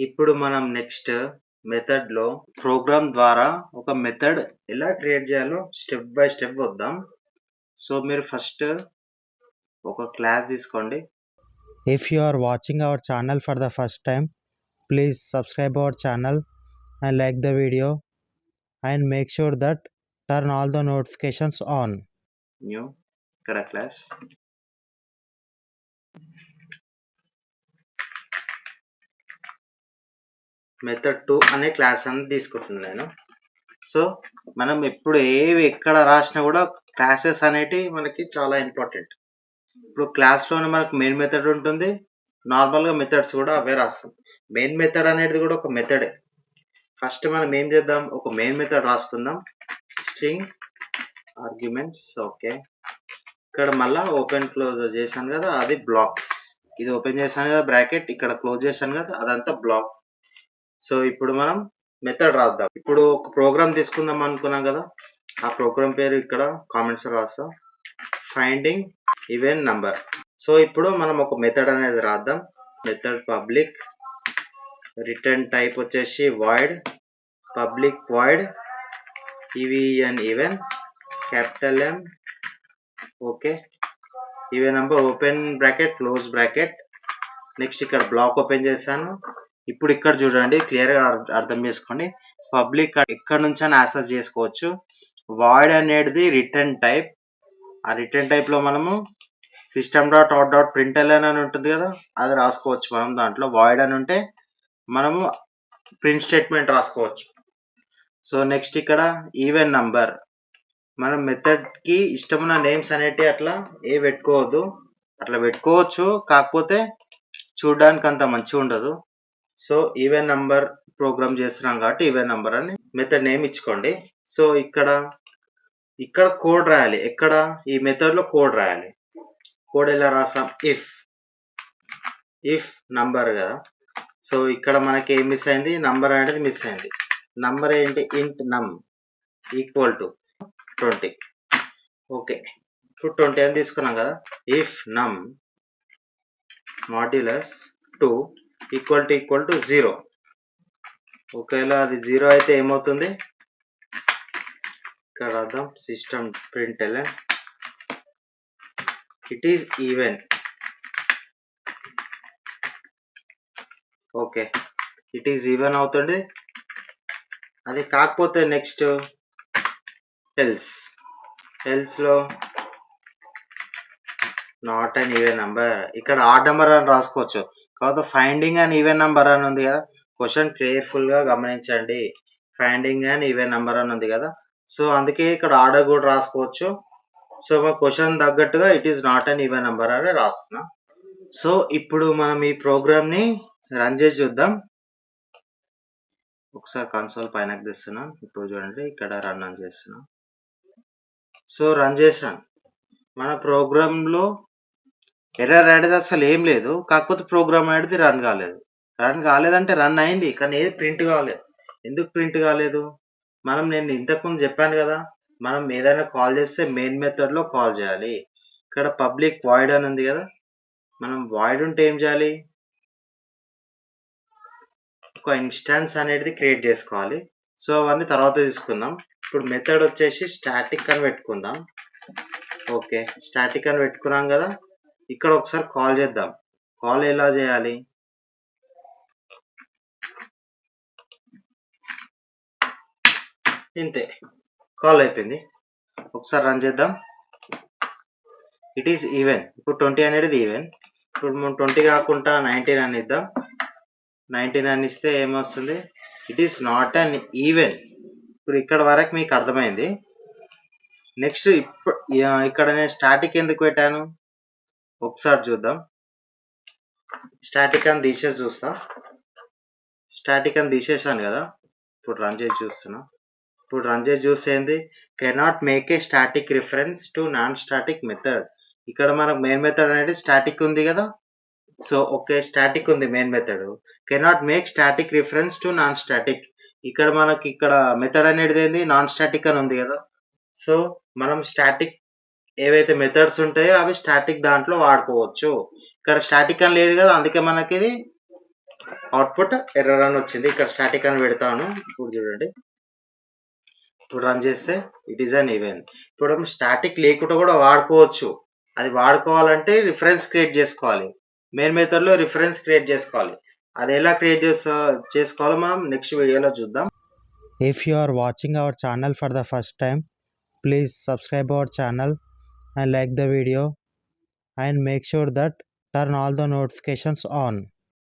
ఇప్పుడు మనం నెక్స్ట్ మెథడ్లో ప్రోగ్రామ్ ద్వారా ఒక మెథడ్ ఎలా క్రియేట్ చేయాలో స్టెప్ బై స్టెప్ వద్దాం. సో మీరు ఫస్ట్ ఒక క్లాస్ తీసుకోండి. If you are watching our channel for the first time, please subscribe our channel and like the video and make sure that turn all the notifications on. New ఇక్కడ class method 2 అనే class అని తీసుకుంటున్నాను నేను. So మనం ఎప్పుడు ఎక్కడ రాసినా కూడా క్లాసెస్ అనేటివి మనకి చాలా ఇంపార్టెంట్. ఇప్పుడు క్లాస్లోనే మనకు మెయిన్ మెథడ్ ఉంటుంది, నార్మల్గా మెథడ్స్ కూడా అవే రాస్తాం. మెయిన్ మెథడ్ అనేది కూడా ఒక మెథడే. ఫస్ట్ మనం ఏం చేద్దాం, ఒక మెయిన్ మెథడ్ రాసుకుందాం. String arguments. ఓకే, ఇక్కడ మళ్ళీ ఓపెన్ క్లోజ్ చేశాను కదా, అది బ్లాక్స్. ఇది ఓపెన్ చేశాను కదా బ్రాకెట్, ఇక్కడ క్లోజ్ చేశాను కదా, అదంతా బ్లాక్. సో ఇప్పుడు మనం మెథడ్ రాద్దాం. ఇప్పుడు ఒక ప్రోగ్రామ్ తీసుకుందాం అనుకున్నాం కదా, ఆ ప్రోగ్రామ్ పేరు ఇక్కడ కామెంట్స్ రాస్తాం. Finding even number. సో ఇప్పుడు మనం ఒక మెథడ్ అనేది రాద్దాం. మెథడ్ పబ్లిక్, రిటర్న్ టైప్ వచ్చేసి void, public void even even capital M. Okay, even number open bracket close bracket. Next ఇక్కడ బ్లాక్ ఓపెన్ చేశాను. ఇప్పుడు ఇక్కడ చూడండి, క్లియర్గా అర్థం చేసుకోండి. పబ్లిక్ ఎక్కడ నుంచైనా యాక్సెస్ చేసుకోవచ్చు. వాయిడ్ అనేది రిటర్న్ టైప్. ఆ రిటర్న్ టైప్లో మనము system.out.println అని ఉంటుంది కదా, అది రాసుకోవచ్చు. మనం దాంట్లో వాయిడ్ అని ఉంటే మనము ప్రింట్ స్టేట్మెంట్ రాసుకోవచ్చు. సో నెక్స్ట్ ఇక్కడ ఈవెన్ నంబర్. మనం మెథడ్కి ఇష్టమైన నేమ్స్ అనేటివి అట్లా పెట్టుకోవద్దు. అట్లా పెట్టుకోవచ్చు, కాకపోతే చూడడానికి అంత మంచిగా ఉండదు. సో ఈవెన్ నంబర్ ప్రోగ్రామ్ చేస్తున్నాం కాబట్టి ఈవెన్ నంబర్ అని మెథడ్ నేమ్ ఇచ్చుకోండి. సో ఇక్కడ కోడ్ రాయాలి. ఎక్కడ ఈ మెథడ్లో కోడ్ రాయాలి. కోడ్ ఎలా రాసాం, ఇఫ్ నంబర్ కదా. సో ఇక్కడ మనకి ఏం మిస్ అయింది, నంబర్ అనేది మిస్ అయింది. నంబర్ ఏంటి, ఇంట్ నమ్ ఈక్వల్ టు 20. ఓకే, ఇప్పుడు 20 అని తీసుకున్నాం కదా. ఇఫ్ నమ్ మాడ్యులస్ 2 ఈక్వల్ టు 0. ఒకవేళ అది 0 అయితే ఏమవుతుంది, ఇక్కడ రాద్దాం. System println it is even. Okay, it is even అవుతుంది. అది కాకపోతే నెక్స్ట్ ఎల్స్లో నాట్ అన్ ఈవెన్ నంబర్. ఇక్కడ ఆడ్ నెంబర్ అని రాసుకోవచ్చు, కాకపోతే ఫైండింగ్ అండ్ ఈవెన్ నంబర్ అని ఉంది కదా. క్వశ్చన్ కేర్ఫుల్గా గమనించండి. ఫైండింగ్ అండ్ ఈవెన్ నంబర్ అని ఉంది కదా, సో అందుకే ఇక్కడ ఆర్డర్ కూడా రాసుకోవచ్చు. సో మా క్వశ్చన్ తగ్గట్టుగా it is not uneven number అని రాస్తున్నా. సో ఇప్పుడు మనం ఈ ప్రోగ్రామ్ని రన్ చేసి చూద్దాం. ఒకసారి కన్సోల్ పైనకి తెస్తున్నాను. ఇప్పుడు చూడండి, ఇక్కడ రన్ అని చేస్తున్నాం. సో రన్ చేశాను. మన ప్రోగ్రాంలో ఎర్రర్ అనేది అసలు ఏం లేదు, కాకపోతే ప్రోగ్రామ్ అనేది రన్ కాలేదంటే రన్ అయింది, కానీ ఏది ప్రింట్ కాలేదు. ఎందుకు ప్రింట్ కాలేదు, నేను ఇంతకుముందు చెప్పాను కదా, మనం ఏదైనా కాల్ చేస్తే మెయిన్ మెథడ్లో కాల్ చేయాలి. ఇక్కడ పబ్లిక్ వాయిడ్ అని ఉంది కదా, మనం వాయిడ్ ఉంటే ఏం చేయాలి, ఒక ఇన్స్టాన్స్ అనేది క్రియేట్ చేసుకోవాలి. సో అవన్నీ తర్వాత తీసుకుందాం. ఇప్పుడు మెథడ్ వచ్చేసి స్టాటిక్ అని పెట్టుకుందాం. ఓకే, స్టాటిక్ అని పెట్టుకున్నాం కదా. ఇక్కడ ఒకసారి కాల్ చేద్దాం. కాల్ ఎలా చేయాలి, ఇంతే, కాల్ అయిపోయింది. ఒకసారి రన్ చేద్దాం. It is even. ఇప్పుడు 20 అనేది ఈవెన్. ఇప్పుడు మనం 20 కాకుండా 19 అని ఇద్దాం. 19 అని ఇస్తే ఏమొస్తుంది, it is not an even. ఇప్పుడు ఇక్కడ వరకు మీకు అర్థమైంది. నెక్స్ట్ ఇక్కడ నేను స్టాటిక్ ఎందుకు పెట్టాను ఒకసారి చూద్దాం. స్టాటిక్ అని తీసేసి చూస్తా. స్టాటిక్ అని తీసేసాను కదా. ఇప్పుడు రన్ చేసి చూస్తున్నా. ఇప్పుడు రన్ చేసి చూసేది, cannot make a static reference to non static method. ఇక్కడ మనకు మెయిన్ మెథడ్ అనేది స్టాటిక్ ఉంది కదా. సో ఓకే, స్టాటిక్ ఉంది main method. Cannot make static reference to non static. ఇక్కడ మనకి ఇక్కడ మెథడ్ అనేది ఏంది, నాన్ స్టాటిక్ అని ఉంది కదా. సో మనం స్టాటిక్ ఏవైతే మెథడ్స్ ఉంటాయో అవి స్టాటిక్ దాంట్లో వాడుకోవచ్చు. ఇక్కడ స్టాటిక్ అని లేదు కదా, అందుకే మనకి ఇది అవుట్పుట్ ఎర్రర్ అని వచ్చింది. ఇక్కడ స్టాటిక్ అని పెడతాను. ఇప్పుడు చూడండి. ఇప్పుడు రన్ చేస్తే ఇట్ ఈస్ అన్ ఈవెంట్. ఇప్పుడు స్టాటిక్ లేకుండా కూడా వాడుకోవచ్చు. అది వాడుకోవాలంటే రిఫరెన్స్ క్రియేట్ చేసుకోవాలి. మెయిన్ మెథడ్‌లో రిఫరెన్స్ క్రియేట్ చేసుకోవాలి. అది ఎలా క్రియేట్ చేసుకోవాలో మనం నెక్స్ట్ వీడియోలో చూద్దాం. If you are watching our channel for the first time, please subscribe our channel and like the video and make sure that turn all the notifications on.